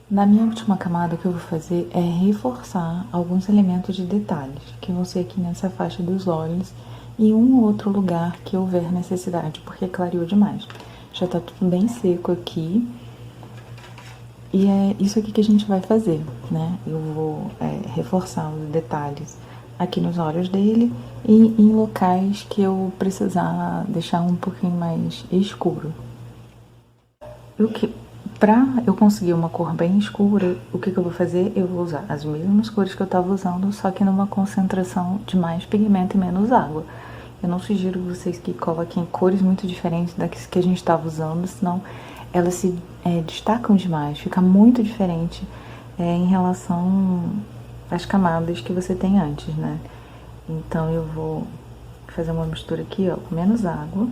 Na minha última camada, o que eu vou fazer é reforçar alguns elementos de detalhes, que vão ser aqui nessa faixa dos olhos e um ou outro lugar que houver necessidade, porque clareou demais. Já tá tudo bem seco aqui. E é isso aqui que a gente vai fazer, né? Eu vou reforçar os detalhes aqui nos olhos dele e em locais que eu precisar deixar um pouquinho mais escuro. Pra eu conseguir uma cor bem escura, o que eu vou fazer? Eu vou usar as mesmas cores que eu estava usando, só que numa concentração de mais pigmento e menos água. Eu não sugiro vocês que coloquem cores muito diferentes das que a gente estava usando, senão elas se destacam demais, fica muito diferente em relação às camadas que você tem antes, né? Então eu vou fazer uma mistura aqui, ó, com menos água.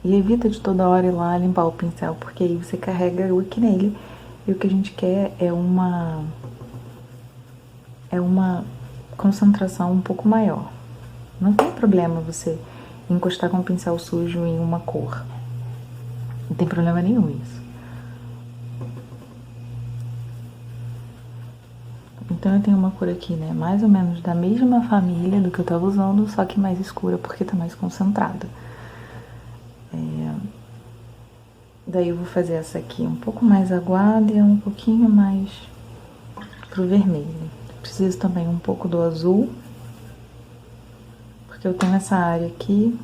E evita de toda hora ir lá limpar o pincel, porque aí você carrega o aqui nele. E o que a gente quer é uma concentração um pouco maior. Não tem problema você encostar com o pincel sujo em uma cor. Não tem problema nenhum isso. Então eu tenho uma cor aqui, né, mais ou menos da mesma família do que eu tava usando, só que mais escura porque tá mais concentrada. Daí eu vou fazer essa aqui um pouco mais aguada e um pouquinho mais pro vermelho. Preciso também um pouco do azul, porque eu tenho essa área aqui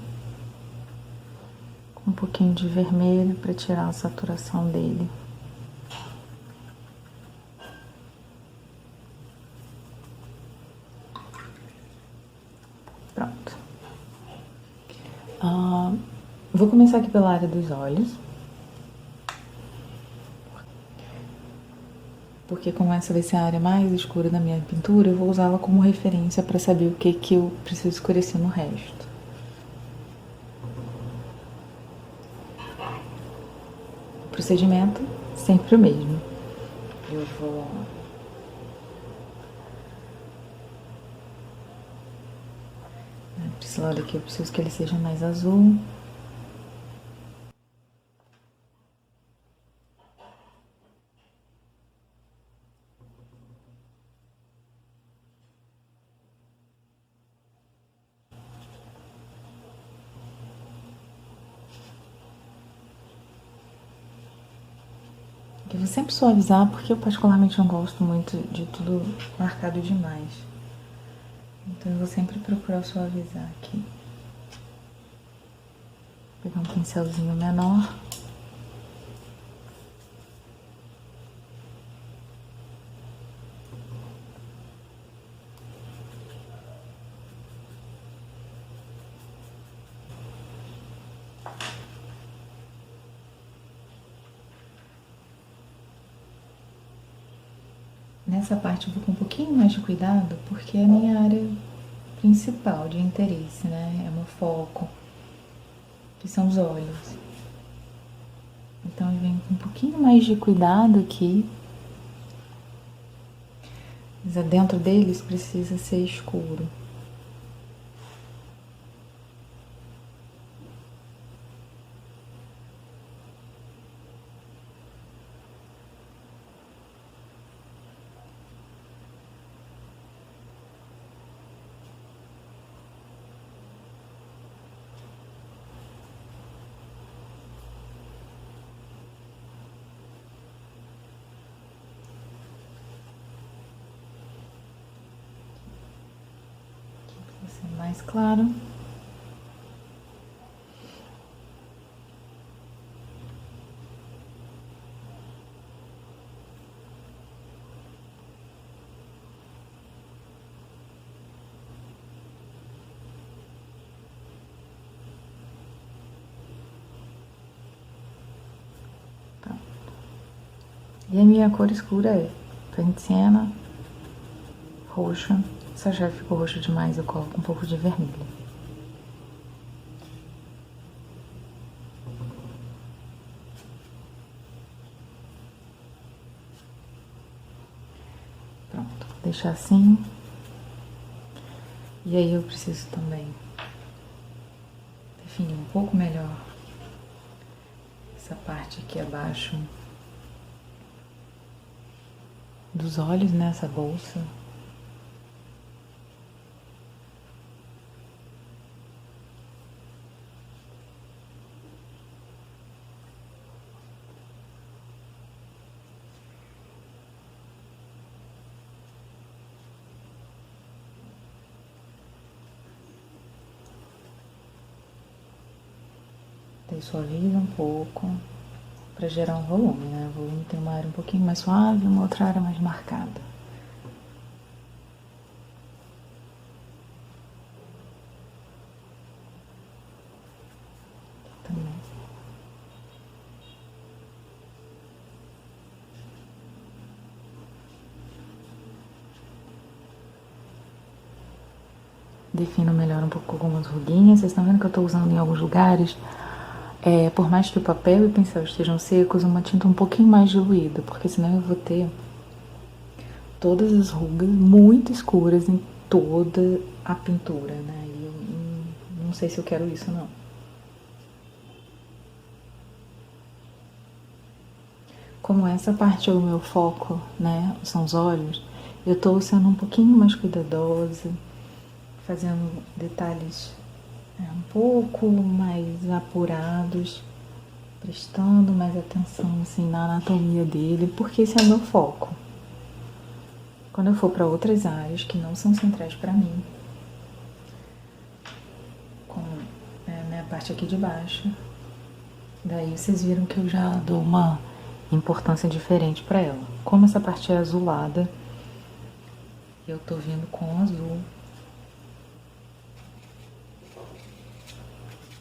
com um pouquinho de vermelho para tirar a saturação dele. Pronto. Vou começar aqui pela área dos olhos. Porque como essa vai ser a área mais escura da minha pintura, eu vou usá-la como referência para saber o que eu preciso escurecer no resto. O procedimento sempre o mesmo. Eu vou esse lado aqui eu preciso que ele seja mais azul. Eu vou sempre suavizar porque eu particularmente não gosto muito de tudo marcado demais. Então eu vou sempre procurar suavizar aqui. Vou pegar um pincelzinho menor. Nessa parte eu vou com um pouquinho mais de cuidado, porque é a minha área principal de interesse, né? É o meu foco, que são os olhos. Então eu venho com um pouquinho mais de cuidado aqui. Mas dentro deles precisa ser escuro. Mais claro. Pronto. E a minha cor escura é verde siena, roxa. Se já ficou roxo demais, eu coloco um pouco de vermelho. Pronto, vou deixar assim. E aí eu preciso também definir um pouco melhor essa parte aqui abaixo dos olhos nessa bolsa. Daí suaviza um pouco para gerar um volume, né? O volume tem uma área um pouquinho mais suave e uma outra área mais marcada. Também. Defino melhor um pouco algumas ruguinhas. Vocês estão vendo que eu estou usando em alguns lugares, por mais que o papel e o pincel estejam secos, uma tinta um pouquinho mais diluída, porque senão eu vou ter todas as rugas muito escuras em toda a pintura, né? E eu não sei se eu quero isso, não. Como essa parte é o meu foco, né? São os olhos, eu tô sendo um pouquinho mais cuidadosa, fazendo detalhes um pouco mais apurados, prestando mais atenção assim, na anatomia dele, porque esse é o meu foco. Quando eu for para outras áreas que não são centrais para mim, como a minha parte aqui de baixo, daí vocês viram que eu já dou uma importância diferente para ela. Como essa parte é azulada, eu tô vindo com azul.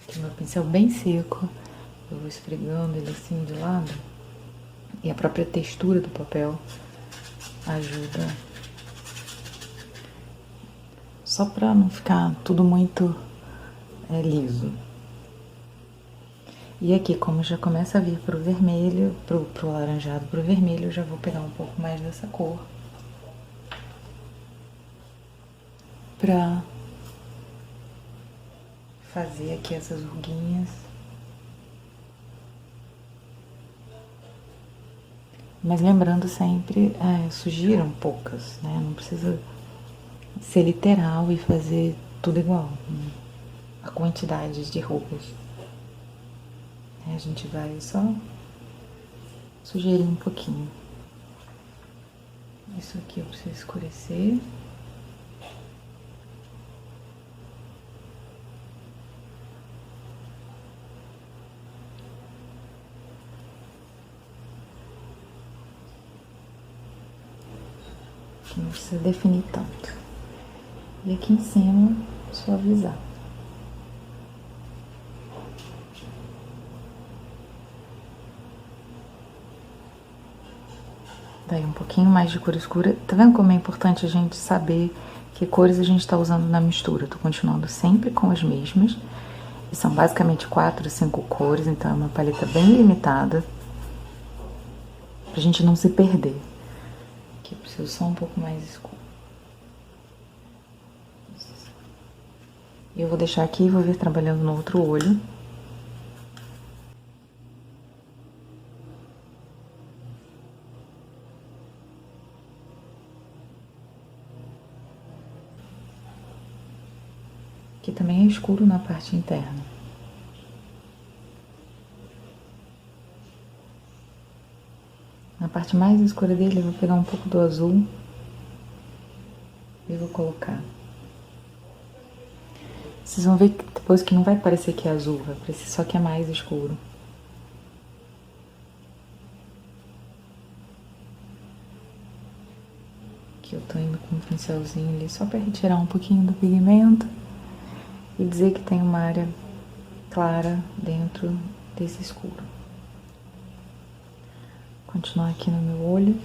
Aqui meu pincel bem seco, eu vou esfregando ele assim de lado. E a própria textura do papel ajuda. Só para não ficar tudo muito liso. E aqui, como já começa a vir pro vermelho, pro laranjado, pro vermelho, eu já vou pegar um pouco mais dessa cor pra fazer aqui essas ruguinhas. Mas lembrando sempre, surgiram poucas, né? Não precisa ser literal e fazer tudo igual. A quantidade de rugas. A gente vai só sugerir um pouquinho. Isso aqui eu preciso escurecer. Que não precisa definir tanto. E aqui em cima, suavizar. Daí um pouquinho mais de cor escura. Tá vendo como é importante a gente saber que cores a gente tá usando na mistura? Eu tô continuando sempre com as mesmas. E são basicamente 4, 5 cores, então é uma paleta bem limitada. Pra gente não se perder. Aqui eu preciso só um pouco mais escuro. E eu vou deixar aqui e vou vir trabalhando no outro olho. Que também é escuro na parte interna. Na parte mais escura dele, eu vou pegar um pouco do azul e vou colocar. Vocês vão ver que depois que não vai parecer que é azul, vai parecer só que é mais escuro. Aqui eu tô indo com um pincelzinho ali só para retirar um pouquinho do pigmento e dizer que tem uma área clara dentro desse escuro. Continuar aqui no meu olho.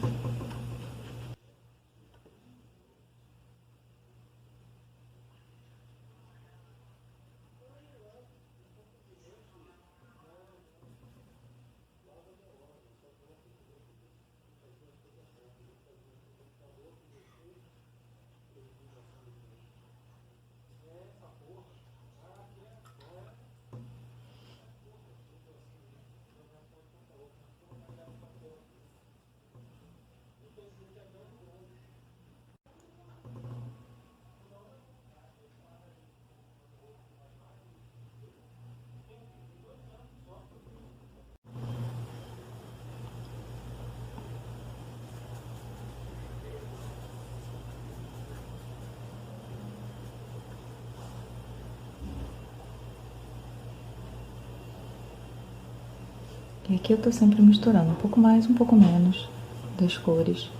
E aqui eu tô sempre misturando um pouco mais, um pouco menos das cores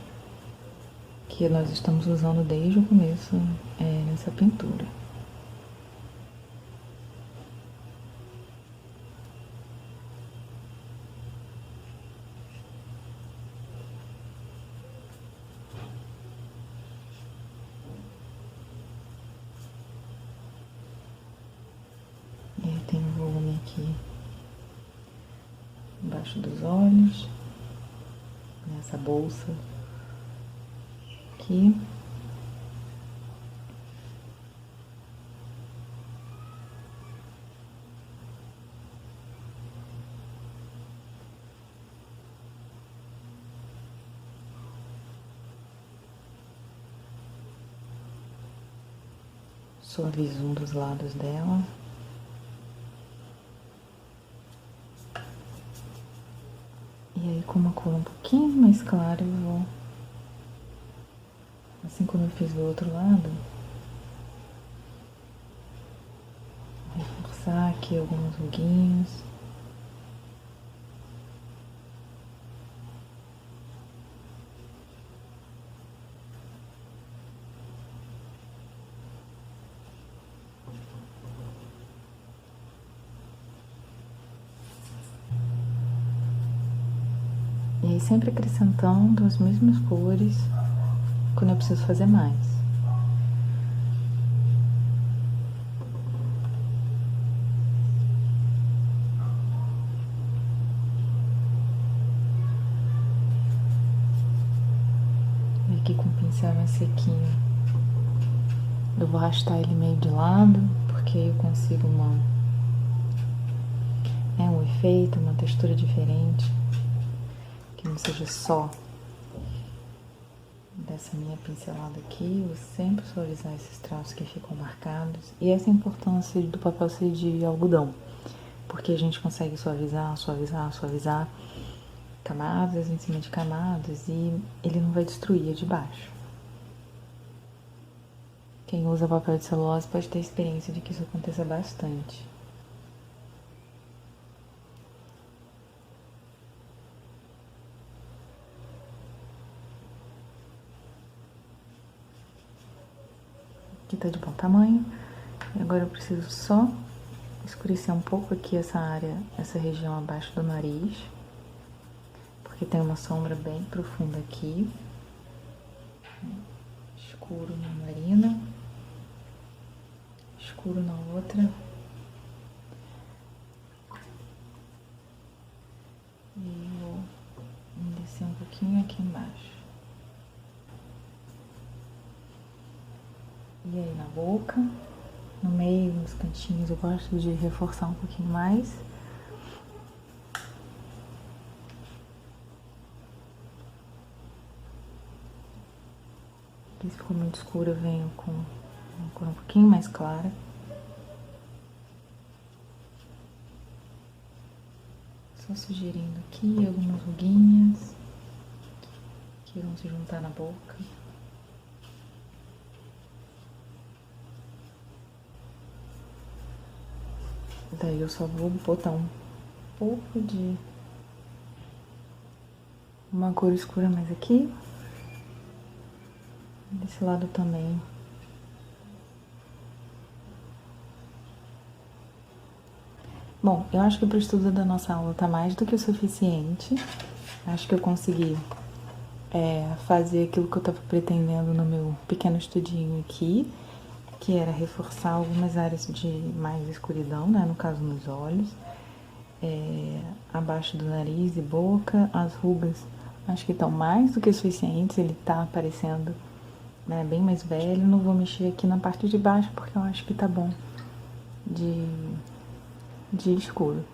que nós estamos usando desde o começo nessa pintura. E aí tem um volume aqui embaixo dos olhos, nessa bolsa aqui. Suavizo um dos lados dela. E aí, com uma cor um pouquinho mais clara, eu vou, assim como eu fiz do outro lado, reforçar aqui alguns ruguinhos. E aí sempre acrescentando as mesmas cores quando eu preciso fazer mais. E aqui com o pincel mais sequinho, eu vou arrastar ele meio de lado, porque aí eu consigo um efeito, uma textura diferente. Que não seja só dessa minha pincelada aqui, eu vou sempre suavizar esses traços que ficam marcados. E essa é a importância do papel ser de algodão, porque a gente consegue suavizar, suavizar, suavizar camadas em cima de camadas e ele não vai destruir a de baixo. Quem usa papel de celulose pode ter experiência de que isso aconteça bastante. Aqui tá de bom tamanho. E agora eu preciso só escurecer um pouco aqui essa área, essa região abaixo do nariz, porque tem uma sombra bem profunda aqui. Escuro na narina, escuro na outra. E vou descer um pouquinho aqui embaixo. E aí na boca, no meio, nos cantinhos, eu gosto de reforçar um pouquinho mais. Aqui se ficou muito escuro, eu venho com uma cor um pouquinho mais clara. Só sugerindo aqui algumas ruguinhas que vão se juntar na boca. Daí eu só vou botar um pouco de uma cor escura mais aqui. Desse lado também. Bom, eu acho que pro estudo da nossa aula tá mais do que o suficiente. Acho que eu consegui fazer aquilo que eu tava pretendendo no meu pequeno estudinho aqui, que era reforçar algumas áreas de mais escuridão, né? No caso, nos olhos, abaixo do nariz e boca. As rugas acho que estão mais do que suficientes, ele tá aparecendo, né, bem mais velho. Não vou mexer aqui na parte de baixo, porque eu acho que tá bom de escuro.